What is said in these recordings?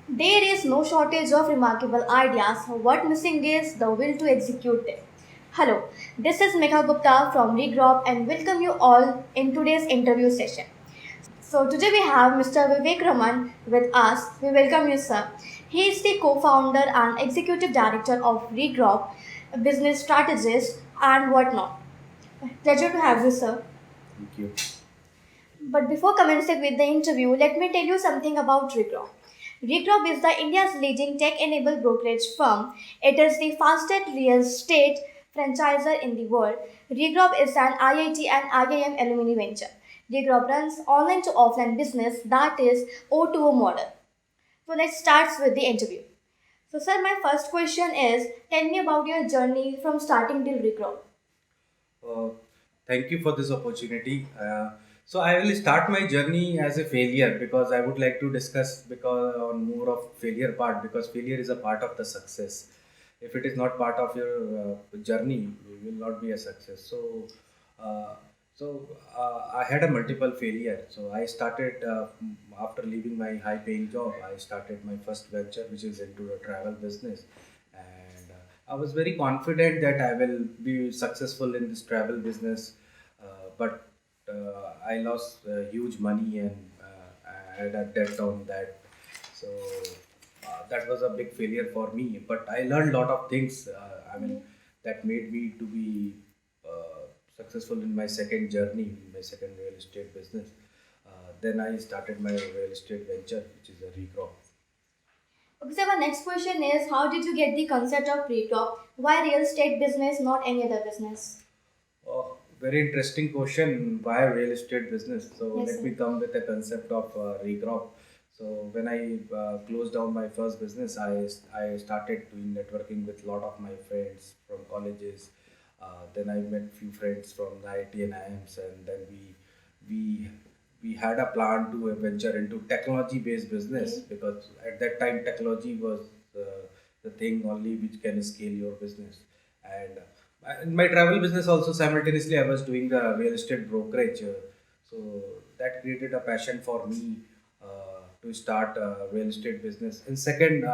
There is no shortage of remarkable ideas. What missing is the will to execute them. Hello, this is Megha Gupta from Regrop and welcome you all in today's interview session. So today we have Mr. Vivek Raman with us. We welcome you, sir. He is the co-founder and executive director of Regrop, a business strategist and whatnot. Pleasure to have you, sir. Thank you. But before commencing with the interview, let me tell you something about Regrop. Regrop is the India's leading tech-enabled brokerage firm. It is the fastest real estate franchisor in the world. Regrop is an IIT and IIM alumni venture. Regrop runs online to offline business that is O2O model. So let's start with the interview. So sir, my first question is, tell me about your journey from starting till Regrop. Uh, Thank you for this opportunity. So I will start my journey as a failure because I would like to discuss because on more of failure part because failure is a part of the success. If it is not part of your journey, you will not be a success. Uh, I had a multiple failure. So I started after leaving my high-paying job. I started my first venture, which is into a travel business, and I was very confident that I will be successful in this travel business, but I lost huge money and I had a debt on that. So that was a big failure for me. But I learned a lot of things. That made me to be successful in my second journey, in my second real estate business. Then I started my real estate venture, which is a recrop. Okay, so my next question is, how did you get the concept of pre-crop? Why real estate business, not any other business? Oh, very interesting question. Why real estate business? So Yes, let sir. me come with the concept of recrop. So when I closed down my first business, I started doing networking with a lot of my friends from colleges. Then I met few friends from the IT and IIMs, and then we we had a plan to venture into technology based business Okay. because at that time technology was the thing only which can scale your business. And in my travel business also simultaneously I was doing the real estate brokerage. So that created a passion for me to start a real estate business. And second,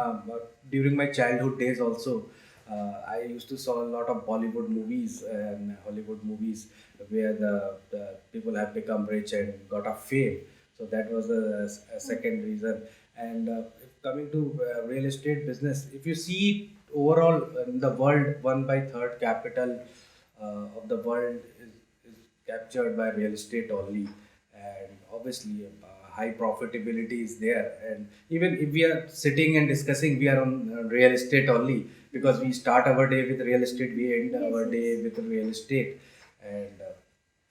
during my childhood days also, I used to saw a lot of Bollywood movies and Hollywood movies where the people have become rich and got a fame. So that was a second reason. And coming to real estate business, if you see overall in the world, one by third capital of the world is captured by real estate only, and obviously high profitability is there. And even if we are sitting and discussing, we are on real estate only because we start our day with real estate, we end Yes, our day yes. with real estate, and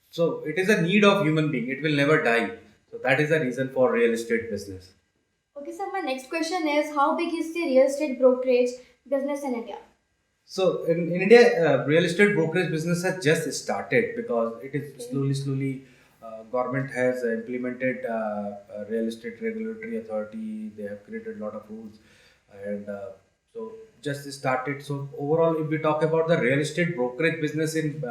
so it is a need of human being. It will never die. So that is the reason for real estate business. Okay, so my next question is, how big is the real estate brokerage business in India? So in India, real estate brokerage business has just started because it is Okay. slowly. Government has implemented real estate regulatory authority. They have created a lot of rules, and so just started. So overall, if we talk about the real estate brokerage business in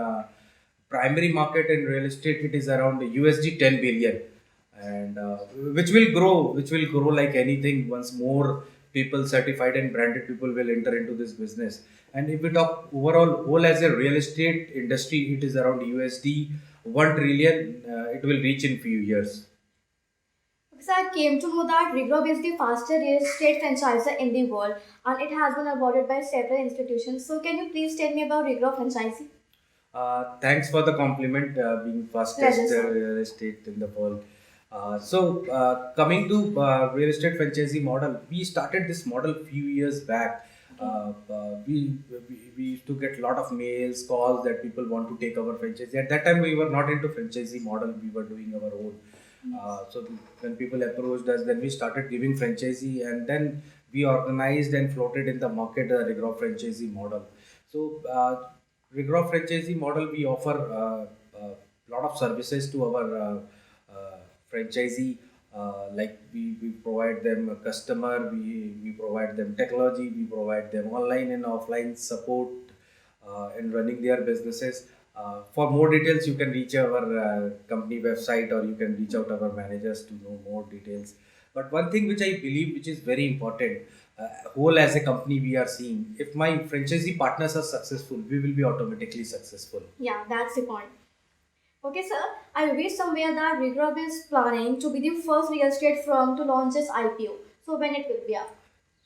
primary market in real estate, it is around USD 10 billion, and which will grow like anything once more people, certified and branded people, will enter into this business. And if we talk overall whole as a real estate industry, it is around USD 1 trillion. It will reach in few years. Because I came to know that Regrop is the fastest real estate franchisor in the world and it has been awarded by several institutions. So can you please tell me about Regrop franchisee? Thanks for the compliment, being Pleasure, fastest sir. real estate in the world. Coming to real estate franchisee model, we started this model few years back. Okay. We used to get a lot of mails, calls that people want to take our franchisee. At that time, we were not into franchisee model; we were doing our own. When people approached us, then we started giving franchisee, and then we organized and floated in the market a Regrov franchisee model. So, Regrov franchisee model, we offer a lot of services to our franchisee. Like we provide them a customer, we provide them technology, we provide them online and offline support in running their businesses. For more details, you can reach our company website or you can reach out our managers to know more details. But one thing which I believe, which is very important, whole as a company we are seeing, if my franchisee partners are successful, we will be automatically successful. Yeah, that's the point. Okay, sir. I read somewhere that Regrov is planning to be the first real estate firm to launch its IPO. So when it will be up?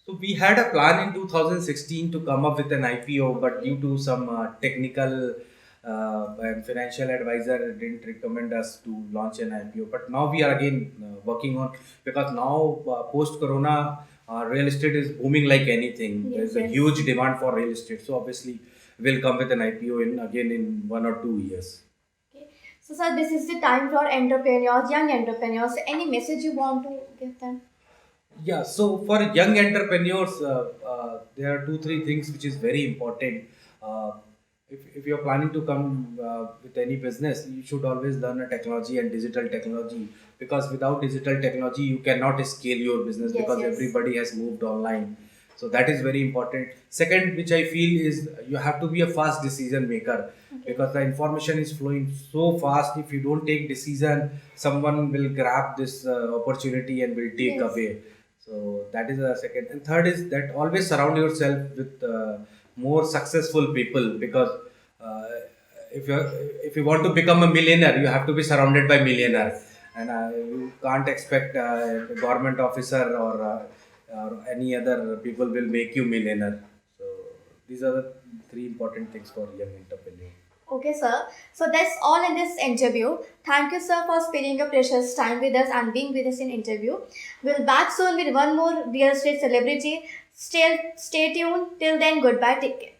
So we had a plan in 2016 to come up with an IPO, but due to some technical and financial advisor didn't recommend us to launch an IPO. But now we are again working on, because now post Corona, real estate is booming like anything. Yes, There's a yes. huge demand for real estate. So obviously we'll come with an IPO in again in 1 or 2 years. Okay. So, sir, this is the time for entrepreneurs, young entrepreneurs. Any message you want to give them? Yeah, so for young entrepreneurs, there are two, three things which is very important. Uh, if you're planning to come with any business, you should always learn a technology and digital technology, because without digital technology, you cannot scale your business Yes, because yes. everybody has moved online. So that is very important. Second, which I feel is you have to be a fast decision maker, Okay. because the information is flowing so fast. If you don't take decision, someone will grab this opportunity and will take Yes. away. So that is a second. And third is that always surround yourself with more successful people, because uh, if you if you want to become a millionaire, you have to be surrounded by millionaires, and you can't expect a government officer or any other people will make you millionaire. So these are the three important things for young entrepreneur. Okay, sir. So that's all in this interview. Thank you, sir, for spending your precious time with us and being with us in interview. We'll back soon with one more real estate celebrity. Stay tuned. Till then, goodbye. Take care.